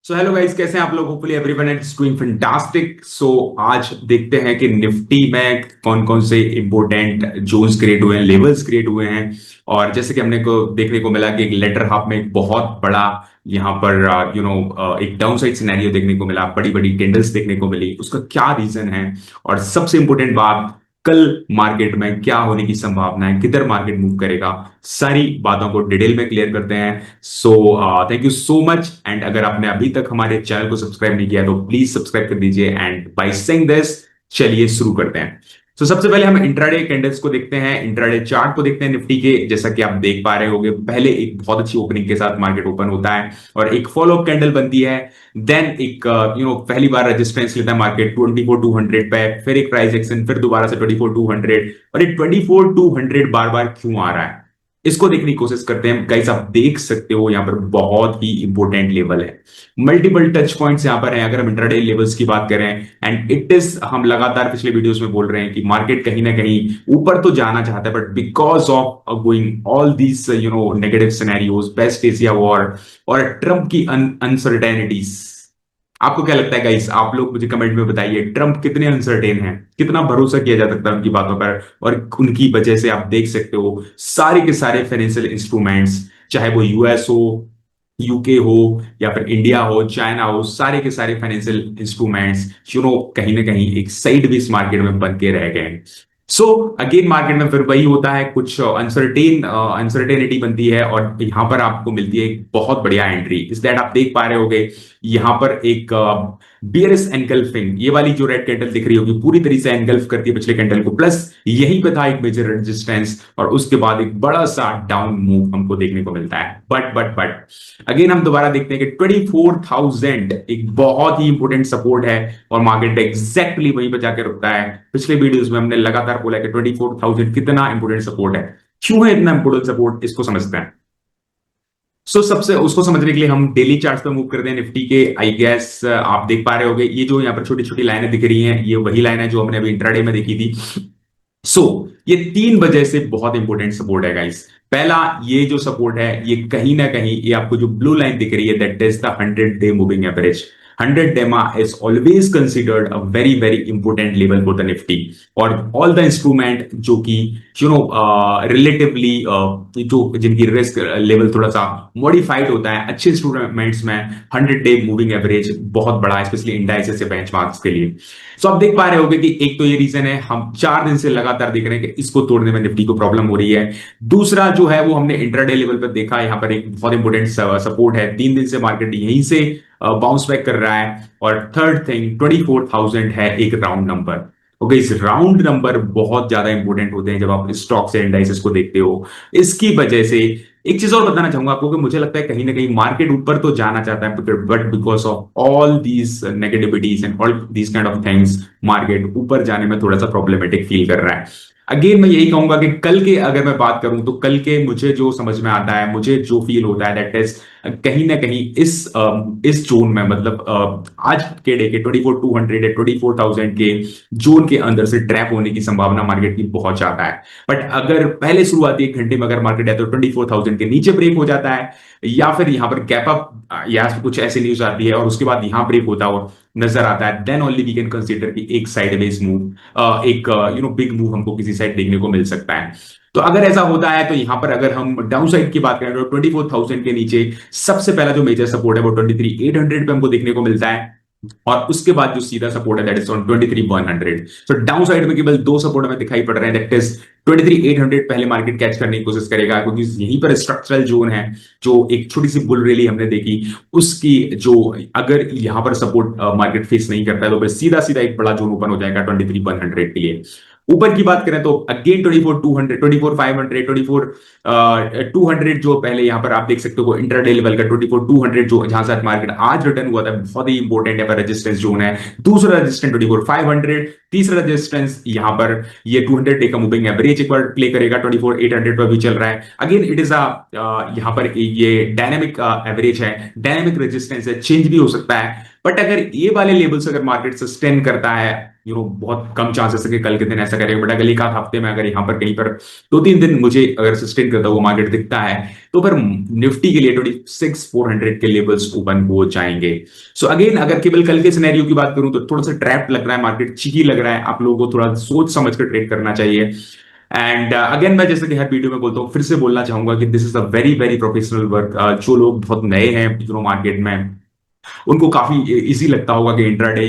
So hello guys, कैसे हैं आप लोग? Hopefully everyone is doing fantastic. So आज देखते हैं कि निफ्टी में कौन कौन से इंपॉर्टेंट जोन्स क्रिएट हुए हैं, लेवल्स क्रिएट हुए हैं। और जैसे कि हमने को देखने को मिला कि एक लेटर हाफ में एक बहुत बड़ा यहाँ पर एक डाउन साइड सिनेरियो देखने को मिला, बड़ी बड़ी कैंडल्स देखने को मिली। उसका क्या रीजन है? और सबसे इंपॉर्टेंट बात, कल मार्केट में क्या होने की संभावना है, किधर मार्केट मूव करेगा, सारी बातों को डिटेल में क्लियर करते हैं। So thank you so much. And अगर आपने अभी तक हमारे चैनल को सब्सक्राइब नहीं किया तो प्लीज सब्सक्राइब कर दीजिए। एंड बाय सेइंग दिस, चलिए शुरू करते हैं। तो सबसे पहले हम इंट्राडे कैंडल्स को देखते हैं, इंट्राडे चार्ट को देखते हैं निफ्टी के। जैसा कि आप देख पा रहे होंगे, पहले एक बहुत अच्छी ओपनिंग के साथ मार्केट ओपन होता है और एक फॉलो अप कैंडल बनती है। देन एक पहली बार रेजिस्टेंस लेता है मार्केट 24,200 पे, फिर एक प्राइस एक्शन, फिर दोबारा से 24,200। और ये 24,200 बार बार क्यों आ रहा है, इसको देखने की कोशिश करते हैं। गाइस आप देख सकते हो यहाँ पर बहुत ही इंपॉर्टेंट लेवल है, मल्टीपल टच पॉइंट्स यहाँ पर हैं अगर हम इंट्राडे लेवल्स की बात करें। एंड इट इज, हम लगातार पिछले वीडियोस में बोल रहे हैं कि मार्केट कहीं ना कहीं ऊपर तो जाना चाहता है, but because of going all these negative scenarios, West Asia war और ट्रम्प की अनसर्टेनिटीज। आपको क्या लगता है गाइस? आप लोग मुझे कमेंट में बताइए, ट्रम्प कितने अनसर्टेन हैं, कितना भरोसा किया जा सकता है उनकी बातों पर। और उनकी वजह से आप देख सकते हो सारे के सारे फाइनेंशियल इंस्ट्रूमेंट्स, चाहे वो यूएस हो, यूके हो, या फिर इंडिया हो, चाइना हो, सारे के सारे फाइनेंशियल इंस्ट्रूमेंट्स कहीं ना कहीं एक साइडवेज मार्केट में बन के रह गए। सो अगेन मार्केट में फिर वही होता है, कुछ अनसर्टेनिटी बनती है और यहां पर आपको मिलती है एक बहुत बढ़िया एंट्री। इस दैट आप देख पा रहे होगे यहां पर एक बियरिश एनगल्फिंग, ये वाली जो रेड कैंडल दिख रही होगी पूरी तरीके से एनगल्फ करती है पिछले कैंडल को, प्लस यहीं पे था एक मेजर रेजिस्टेंस और उसके बाद एक बड़ा सा डाउन मूव हमको देखने को मिलता है। बट अगेन हम दोबारा देखते हैं कि 24,000 एक बहुत ही इंपॉर्टेंट सपोर्ट है और मार्केट एग्जैक्टली वहीं पर जाकर रुकता है। पिछले वीडियोस में हमने लगातार बोला कि 24,000 कितना इंपॉर्टेंट सपोर्ट है। क्यों है इतना इंपॉर्टेंट सपोर्ट, इसको समझते हैं। सबसे उसको समझने के लिए हम डेली चार्ट्स पे मूव करते हैं निफ्टी के। आई गेस आप देख पा रहे होंगे ये जो यहाँ पर छोटी छोटी लाइनें दिख रही हैं, ये वही लाइन है जो हमने अभी इंट्राडे में देखी थी। सो ये तीन वजह से बहुत इंपॉर्टेंट सपोर्ट है गाइस। पहला, ये जो सपोर्ट है ये कहीं ना कहीं, ये आपको जो ब्लू लाइन दिख रही है, that is the 100 day moving average. 100 DEMA is always considered a very very important level for the Nifty। और all the instrument जो कि रिलेटिवली जो जिनकी रिस्क लेवल थोड़ा सा मॉडिफाइड होता है, अच्छे इंस्ट्रूमेंट्स में 100 डे मूविंग एवरेज बहुत बड़ा है, स्पेशली इंडाइसेस से बेंचमार्क्स के लिए। सो आप देख पा रहे होंगे कि एक तो ये रीजन है, हम 4 दिन से लगातार देख रहे हैं कि इसको तोड़ने में निफ्टी को प्रॉब्लम हो रही है। दूसरा जो है वो हमने इंट्राडे लेवल पर देखा, यहां पर एक बहुत इंपॉर्टेंट सपोर्ट है, 3 दिन से मार्केट यहीं से बाउंस बैक कर रहा है। और थर्ड थिंग, 24,000 है एक राउंड नंबर। ओके, इस राउंड नंबर बहुत ज्यादा इंपॉर्टेंट होते हैं जब आप स्टॉक्स या इंडाइसेस को देखते हो। इसकी वजह से एक चीज और बताना चाहूंगा आपको कि मुझे लगता है कहीं ना कहीं मार्केट ऊपर तो जाना चाहता है, but because of all these negativities and all these kind of things, market ऊपर जाने में थोड़ा सा प्रॉब्लमेटिक फील कर रहा है। अगेन मैं यही कहूंगा कि कल के अगर मैं बात करूं तो कल के मुझे जो समझ में आता है, मुझे जो फील होता है, दैट इज कहीं ना कहीं इस जोन में, मतलब आज के डे के 24,200 या 24,000 के जोन के अंदर से ट्रैप होने की संभावना मार्केट की बहुत ज्यादा है। बट अगर पहले शुरुआती 1 घंटे में अगर मार्केट है तो 24,000 के नीचे ब्रेक हो जाता है, या फिर यहां पर गैप अप या कुछ ऐसी न्यूज आती है और उसके बाद यहां ब्रेक होता हुआ नजर आता है, then only we can consider कि एक साइडवेज मूव, एक बिग मूव हमको किसी साइड देखने को मिल सकता है। तो अगर ऐसा होता है तो यहां पर अगर हम डाउन साइड की बात करें तो 24,000 के नीचे सबसे पहला जो मेजर सपोर्ट है वो 23,800 पे हमको देखने को मिलता है। और उसके बाद जो सीधा सपोर्ट है that is on 23,100। So down side में केवल 2 सपोर्ट हमें दिखाई पड़ रहे हैं, दैट इज 23,800 पहले मार्केट कैच करने की कोशिश करेगा, क्योंकि यहीं पर स्ट्रक्चरल जोन है जो एक छोटी सी बुल रैली हमने देखी, उसकी जो अगर यहां पर सपोर्ट मार्केट फेस नहीं करता है तो फिर सीधा सीधा एक बड़ा जोन ओपन हो जाएगा 23,100 के लिए। ऊपर की बात करें तो अगेन 24,200, 24,500, 24,200 जो पहले यहां पर आप देख सकते हो इंटरडे लेवल का 24,200 जो जहां से मार्केट आज रिटर्न हुआ था, बहुत ही इंपॉर्टेंट है, रेजिस्टेंस जोन है। दूसरा रेजिस्टेंस 24,500, तीसरा रेजिस्टेंस यहाँ पर ये 200 डे का मूविंग एवरेज एक बार प्ले करेगा, 24,800 पर भी चल रहा है। अगेन इट इज यहाँ पर ये डायनेमिक एवरेज है, डायनेमिक रेजिस्टेंस है, चेंज भी हो सकता है। बट अगर ये वाले लेवल्स अगर मार्केट सस्टेन करता है, बहुत कम चांसेस है कि कल के दिन ऐसा करेगा, बट अगर एक आध हफ्ते में अगर यहाँ पर कहीं पर 2-3 दिन मुझे अगर सस्टेन करता हुआ मार्केट दिखता है, तो फिर निफ्टी के लिए 26,400 के लेवल्स ओपन हो जाएंगे। सो अगेन अगर केवल कल के सिनेरियो की बात करूं तो थोड़ा सा ट्रैप लग रहा है, मार्केट चिकी लग रहा है, आप लोगों को थोड़ा सोच समझ कर ट्रेड करना चाहिए। एंड अगेन मैं जैसे कि हर वीडियो में बोलता हूँ, फिर से बोलना चाहूंगा कि this is a very very professional work. जो लोग बहुत नए हैं मार्केट में, उनको काफी इजी लगता होगा कि इंट्राडे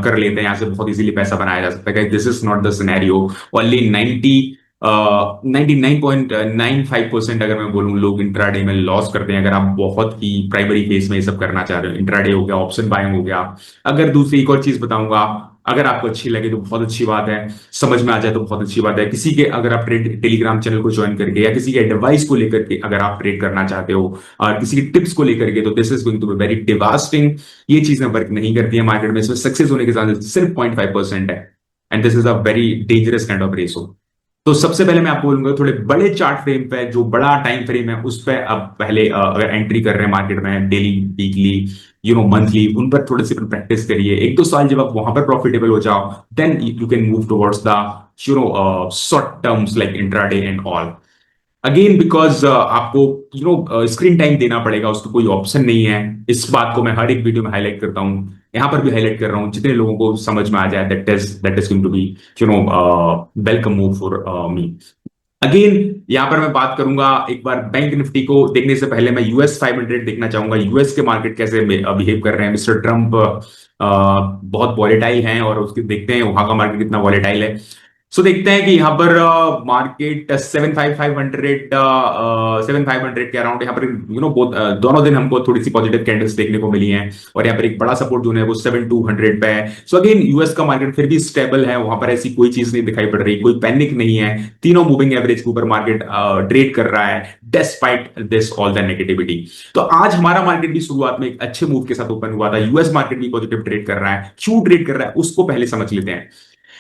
कर लेते हैं, यहाँ से बहुत इजीली पैसा बनाया जा सकता है। This is not the scenario. Only 99.95% अगर मैं बोलूं लोग इंट्राडे में लॉस करते हैं, अगर आप बहुत ही प्राइमरी केस में ये सब करना चाह रहे हो। इंट्राडे हो गया, ऑप्शन बाइंग हो गया। अगर दूसरी एक और चीज बताऊंगा, अगर आपको अच्छी लगे तो बहुत अच्छी बात है, समझ में आ जाए तो बहुत अच्छी बात है। किसी के अगर आप ट्रेड टेलीग्राम चैनल को ज्वाइन करके या किसी के एडवाइस को लेकर के अगर आप ट्रेड करना चाहते हो और किसी की टिप्स को लेकर के, तो this is going to be very devastating. ये चीजें वर्क नहीं करती है मार्केट में, इसमें सक्सेस होने के चांसेस सिर्फ 0.5% है। And this is a very dangerous kind of ratio. तो सबसे पहले मैं आपको बोलूंगा थोड़े बड़े चार्ट फ्रेम पे, जो बड़ा टाइम फ्रेम है उस पे अब पहले अगर एंट्री कर रहे हैं मार्केट में, डेली, वीकली, मंथली, उन पर थोड़े से प्रैक्टिस करिए। 1-2 साल जब आप वहां पर प्रॉफिटेबल हो जाओ, then you can move towards the short terms like intraday and all. Again because आपको स्क्रीन टाइम देना पड़ेगा, उसका कोई ऑप्शन नहीं है। इस बात को मैं हर एक वीडियो में हाईलाइट करता हूं, यहां पर भी हाईलाइट कर रहा हूं, जितने लोगों को समझ में आ जाए, that is going to be welcome move for me. Again यहां पर मैं बात करूंगा एक बार बैंक निफ्टी को देखने से पहले मैं यूएस 500 देखना चाहूंगा। यूएस के मार्केट कैसे बिहेव कर रहे हैं। मिस्टर ट्रंप बहुत वॉलेटाइल हैं, और उसके देखते हैं वहां का मार्केट कितना वॉलेटाइल है। सो देखते हैं कि यहाँ पर मार्केट 7,500 के अराउंड यहाँ पर दोनों दिन हमको थोड़ी सी पॉजिटिव कैंडल्स देखने को मिली हैं, और यहाँ पर एक बड़ा सपोर्ट जो है वो 7,200 पे है। सो अगेन यूएस का मार्केट फिर भी स्टेबल है, वहां पर ऐसी कोई चीज नहीं दिखाई पड़ रही, कोई पैनिक नहीं है। तीनों मूविंग एवरेज के ऊपर मार्केट ट्रेड कर रहा है despite this all the negativity. तो आज हमारा मार्केट भी शुरुआत में एक अच्छे मूव के साथ ओपन हुआ था। यूएस मार्केट भी पॉजिटिव ट्रेड कर रहा है। क्यों ट्रेड कर रहा है उसको पहले समझ लेते हैं।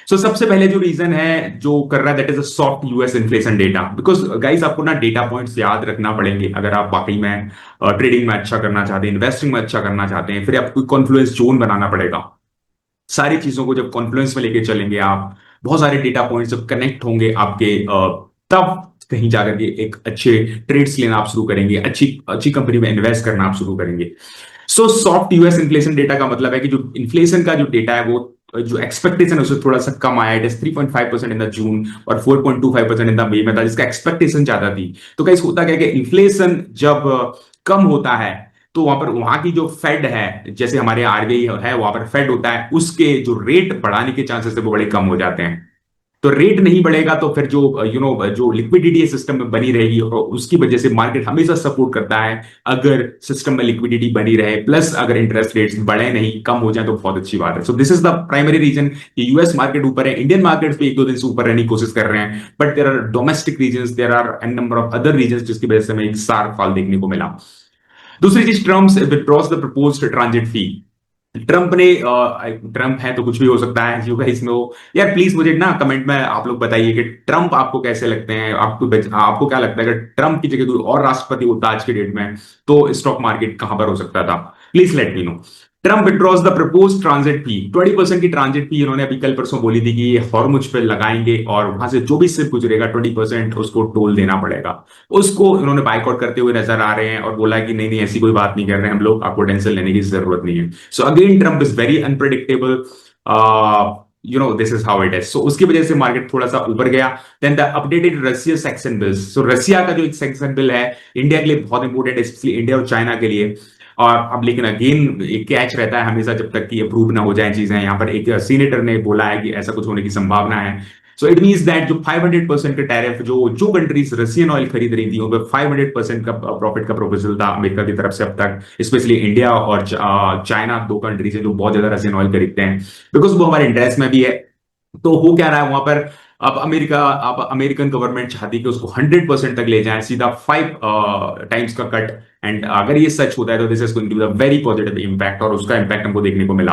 सबसे पहले जो रीजन है जो कर रहा है, that is a soft US inflation data. Because guys आपको ना डेटा पॉइंट्स याद रखना पड़ेंगे अगर आप वाकई में ट्रेडिंग में अच्छा करना चाहते हैं, इन्वेस्टिंग में अच्छा करना चाहते हैं। फिर आपको कॉन्फ्लुएंस जोन बनाना पड़ेगा। सारी चीजों को जब कॉन्फ्लुएंस में लेके चलेंगे आप, बहुत सारे डेटा पॉइंट्स जब कनेक्ट होंगे आपके, तब कहीं जाकर के एक अच्छे ट्रेड्स लेना आप शुरू करेंगे, अच्छी अच्छी कंपनी में इन्वेस्ट करना आप शुरू करेंगे। सॉफ्ट यूएस इन्फ्लेशन डेटा का मतलब है कि जो इन्फ्लेशन का जो डेटा है वो जो एक्सपेक्टेशन है उससे थोड़ा सा कम आया। It is 3.5% in the June और 4.25% इन द मई में था, जिसका एक्सपेक्टेशन ज्यादा थी। तो कैसे होता क्या कि इन्फ्लेशन जब कम होता है तो वहां पर वहां की जो फेड है, जैसे हमारे आरबीआई है वहां पर फेड होता है, उसके जो रेट बढ़ाने के चांसेस है वो बड़े कम हो जाते हैं। तो रेट नहीं बढ़ेगा तो फिर जो जो लिक्विडिटी सिस्टम में बनी रहेगी, और उसकी वजह से मार्केट हमेशा सपोर्ट करता है। अगर सिस्टम में लिक्विडिटी बनी रहे, प्लस अगर इंटरेस्ट रेट्स बढ़े नहीं, कम हो जाए, तो बहुत अच्छी बात है। So this is the primary reason कि यूएस मार्केट ऊपर है। इंडियन मार्केट्स भी 1-2 दिन से ऊपर रहने की कोशिश कर रहे हैं, but there are domestic reason, there are an number of other reason जिसकी वजह से हमें एक शार्प फॉल देखने को मिला। दूसरी चीज, Trump withdraws the proposed transit fee. Trump है तो कुछ भी हो सकता है जो इसमें हो। यार प्लीज मुझे ना कमेंट में आप लोग बताइए कि ट्रंप आपको कैसे लगते हैं, आपको क्या लगता है कि ट्रंप की जगह कोई और राष्ट्रपति होता आज की डेट में, तो स्टॉक मार्केट कहां पर हो सकता था। Please let me know. Trump withdraws the propose transit fee. 20% की ट्रांजिट फी इन्होंने अभी कल परसों बोली थी कि ये हॉर्मुज पे लगाएंगे, और वहां से जो भी सिर्फ गुजरेगा 20% उसको टोल देना पड़ेगा। उसको इन्होंने बाइकआउट करते हुए नजर आ रहे हैं, और बोला कि नहीं नहीं ऐसी कोई बात नहीं कर रहे हैं हम लोग, आपको टेंशन लेने की जरूरत नहीं है। So again Trump is very unpredictable. This is how it is. So उसकी वजह से मार्केट थोड़ा सा ऊपर गया। Then the updated Russia section bills. So Russia का जो एक सेक्शन बिल है इंडिया के लिए बहुत इंपॉर्टेंट है, स्पेशली इंडिया और चाइना के लिए। और अब लेकिन अगेन एक कैच रहता है हमेशा, जब तक कि अप्रूव ना हो जाए चीजें। यहाँ पर एक सीनेटर ने बोला है कि ऐसा कुछ होने की संभावना है। सो इट मींस दैट जो 500% का टैरिफ जो जो कंट्रीज रशियन ऑयल खरीद रही थी, उन पर 500% का प्रॉफिट का प्रोपोजल था अमेरिका की तरफ से अब तक। स्पेशली इंडिया और चाइना, 2 कंट्रीज है जो बहुत ज्यादा रशियन ऑयल खरीदते हैं, बिकॉज वो हमारे इंटरेस्ट में भी है। तो हो क्या रहा है वहां पर, अब अमेरिकन गवर्नमेंट चाहती है कि उसको 100% तक ले जाए, सीधा 5 टाइम्स का कट। एंड अगर ये सच होता है तो this is going to be very positive impact, और उसका इंपैक्ट हमको देखने को मिला।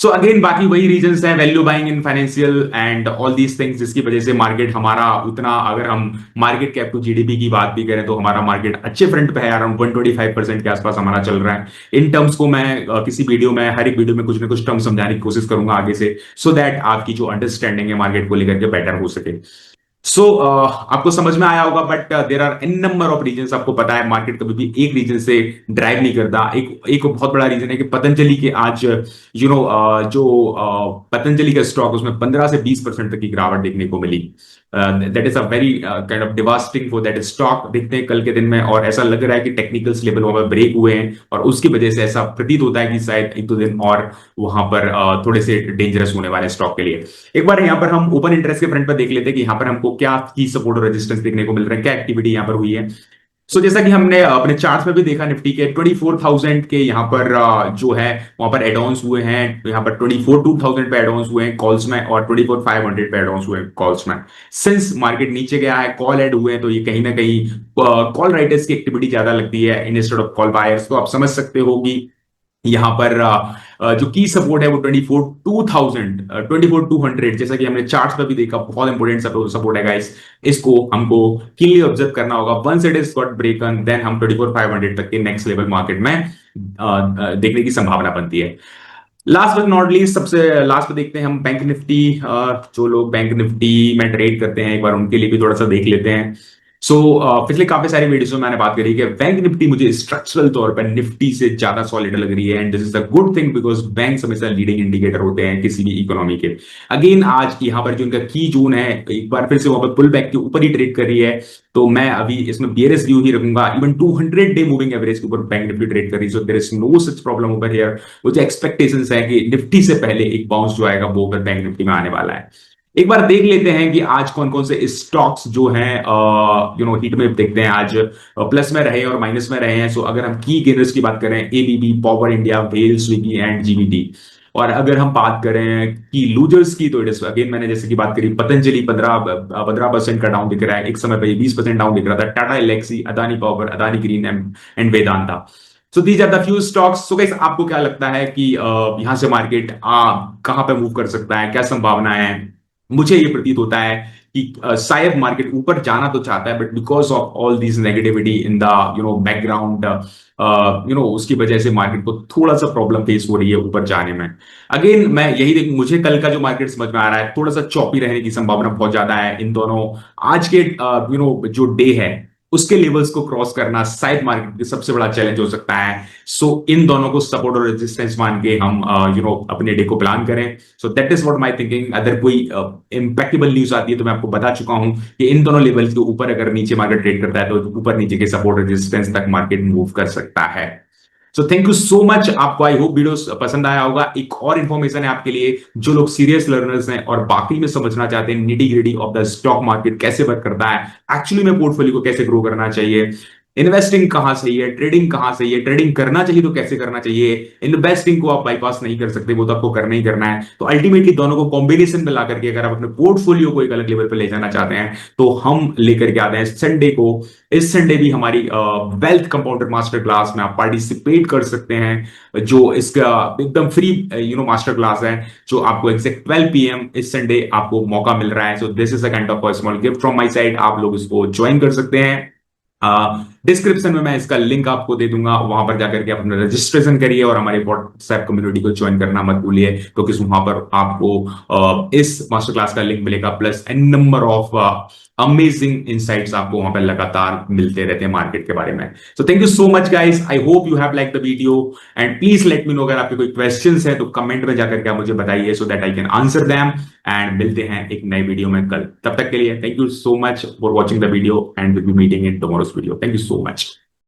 सो अगेन बाकी वही रीजंस हैं, value buying in financial and all these things, जिसकी वजह से मार्केट हमारा उतना, अगर हम मार्केट कैप टू जीडीपी की बात भी करें तो हमारा मार्केट अच्छे फ्रंट पे है, अराउंड 125% के आसपास हमारा चल रहा है। इन टर्म्स को मैं किसी वीडियो में, हर एक वीडियो में कुछ ना कुछ टर्म समझाने की कोशिश करूंगा आगे से, सो दैट आपकी जो अंडरस्टैंडिंग है मार्केट को लेकर के बेटर हो सके। आपको समझ में आया होगा, but there are an number of reason. आपको पता है मार्केट कभी भी एक रीजन से ड्राइव नहीं करता। एक बहुत बड़ा रीजन है कि पतंजलि के आज जो पतंजलि का स्टॉक, उसमें 15 से 20% तक की गिरावट देखने को मिली। That is a very kind of devastating for that stock. देखते हैं कल के दिन में, और ऐसा लग रहा है कि टेक्निकल्स लेवल वहां पर ब्रेक हुए हैं, और उसकी वजह से ऐसा प्रतीत होता है कि शायद एक दो दिन और वहां पर थोड़े से डेंजरस होने वाले स्टॉक के लिए। एक बार यहाँ पर हम ओपन इंटरेस्ट के फ्रंट पर देख लेते हैं कि यहाँ पर हमको क्या की सपोर्ट और रेजिस्टेंस देखने को मिल रहा है, क्या एक्टिविटी यहाँ पर हुई है। जैसा कि हमने अपने चार्ट्स में भी देखा, निफ्टी के 24,000 के यहाँ पर जो है वहां पर एडॉन्स हुए हैं। यहाँ पर 24,000 पे एडॉन्स हुए हैं कॉल्स में, और 24,500 पे एडॉन्स हुए हैं कॉल्स में। सिंस मार्केट नीचे गया है, कॉल ऐड हुए हैं, तो ये कहीं ना कहीं कॉल राइटर्स की एक्टिविटी ज्यादा लगती है इंस्टेड ऑफ कॉल बायर्स। तो आप समझ सकते हो कि यहाँ पर जो की सपोर्ट है वो 24,200, जैसा कि हमने चार्ट्स पर भी देखा, बहुत इंपॉर्टेंट सपोर्ट है गाइस। इसको हमको क्लीनली ऑब्जर्व करना होगा। Once it is got broken, then हम 24,500 तक के नेक्स्ट लेवल मार्केट में देखने की संभावना बनती है। लास्ट बट नॉट लीस्ट, सबसे लास्ट पे देखते हैं हम बैंक निफ्टी। जो लोग बैंक निफ्टी में ट्रेड करते हैं, एक बार उनके लिए भी थोड़ा सा देख लेते हैं। पिछले काफी सारी वीडियोस में मैंने बात करी कि बैंक निफ्टी मुझे स्ट्रक्चरल तौर पर निफ्टी से ज्यादा सॉलिड लग रही है, and this is the good thing, because bank हमेशा लीडिंग इंडिकेटर होते हैं किसी भी इकोनॉमी के। अगेन आज यहाँ पर जो उनका की जोन है, एक बार फिर से वहां पर पुल बैक के ऊपर ही ट्रेड कर रही है, तो मैं अभी इसमें बियरिश व्यू ही रखूंगा। इवन 200 डे मूविंग एवरेज के ऊपर बैंक निफ्टी ट्रेड कर रही है, so there is no such problem over here. मुझे एक्सपेक्टेशंस है कि निफ्टी से पहले एक बाउंस जो आएगा वो बैंक निफ्टी में आने वाला है। एक बार देख लेते हैं कि आज कौन कौन से स्टॉक्स जो हैं हीट में देखते हैं, आज प्लस में रहे और माइनस में रहे हैं। अगर हम की गेनर्स की बात करें, ABB, power India, well, Swiggy and GVT. और अगर हम बात करें कि लूजर्स की, तो इट इज अगेन, मैंने जैसे कि बात करी, पतंजलि 15% का डाउन दिख रहा है। एक समय पर 20% डाउन दिख रहा था। Tata Elxsi, Adani Power, Adani green and Vedanta. These are the few stocks. Guys, आपको क्या लगता है कि यहां से मार्केट कहां पे मूव कर सकता है, क्या संभावना है? मुझे ये प्रतीत होता है कि शायद मार्केट ऊपर जाना तो चाहता है, but because of all this negativity in the background, उसकी वजह से मार्केट को थोड़ा सा प्रॉब्लम फेस हो रही है ऊपर जाने में। अगेन मैं यही देख, मुझे कल का जो मार्केट समझ में आ रहा है, थोड़ा सा चॉपी रहने की संभावना बहुत ज्यादा है। इन दोनों आज के जो डे है उसके लेवल्स को क्रॉस करना शायद मार्केट के सबसे बड़ा चैलेंज हो सकता है। इन दोनों को सपोर्ट और रेजिस्टेंस मान के हम अपने डे को प्लान करें। That is what my thinking. अगर कोई इंपैक्टेबल न्यूज आती है तो मैं आपको बता चुका हूं कि इन दोनों लेवल के ऊपर अगर नीचे मार्केट ट्रेड करता है तो ऊपर नीचे के सपोर्ट रेजिस्टेंस तक मार्केट मूव कर सकता है। Thank you so much. आपको आई होप वीडियो पसंद आया होगा। एक और इन्फॉर्मेशन है आपके लिए, जो लोग सीरियस लर्नर्स हैं और बाकी में समझना चाहते हैं nitty gritty of the stock market, कैसे वर्क करता है, एक्चुअली में पोर्टफोलियो को कैसे ग्रो करना चाहिए, इन्वेस्टिंग कहां सही है, ट्रेडिंग कहां सही है, ट्रेडिंग करना चाहिए तो कैसे करना चाहिए, इन्वेस्टिंग को आप बाईपास नहीं कर सकते, वो तो आपको करना ही करना है। तो अल्टीमेटली दोनों को कॉम्बिनेशन में ला करके अगर आप अपने पोर्टफोलियो को एक अलग लेवल पर ले जाना चाहते हैं तो हम लेकर के आते हैं संडे को। इस संडे भी हमारी वेल्थ कंपाउंडर मास्टर क्लास में आप पार्टिसिपेट कर सकते हैं, जो इसका एकदम फ्री मास्टर क्लास है, जो आपको एग्जैक्ट 12 PM इस संडे आपको मौका मिल रहा है। So this is a kind of small gift from my side. आप लोग इसको ज्वाइन कर सकते हैं। डिस्क्रिप्शन में मैं इसका लिंक आपको दे दूंगा, वहां पर जाकर के आप अपना रजिस्ट्रेशन करिए और हमारे व्हाट्सएप कम्युनिटी को ज्वाइन करना मत भूलिए, क्योंकि वहां पर आपको इस मास्टर क्लास का लिंक मिलेगा, plus an number of amazing insights आपको वहां पर लगातार मिलते रहते हैं मार्केट के बारे में। Thank you so much guys, I hope you have like the video, and please let me no अगर आपके कोई क्वेश्चंस है तो कमेंट में जाकर के आप मुझे बताइए, so that I can answer them. And मिलते हैं एक नई वीडियो में कल। तब तक के लिए thank you so much for watching the video, and will be meeting in tomorrow's video. Thank you so much.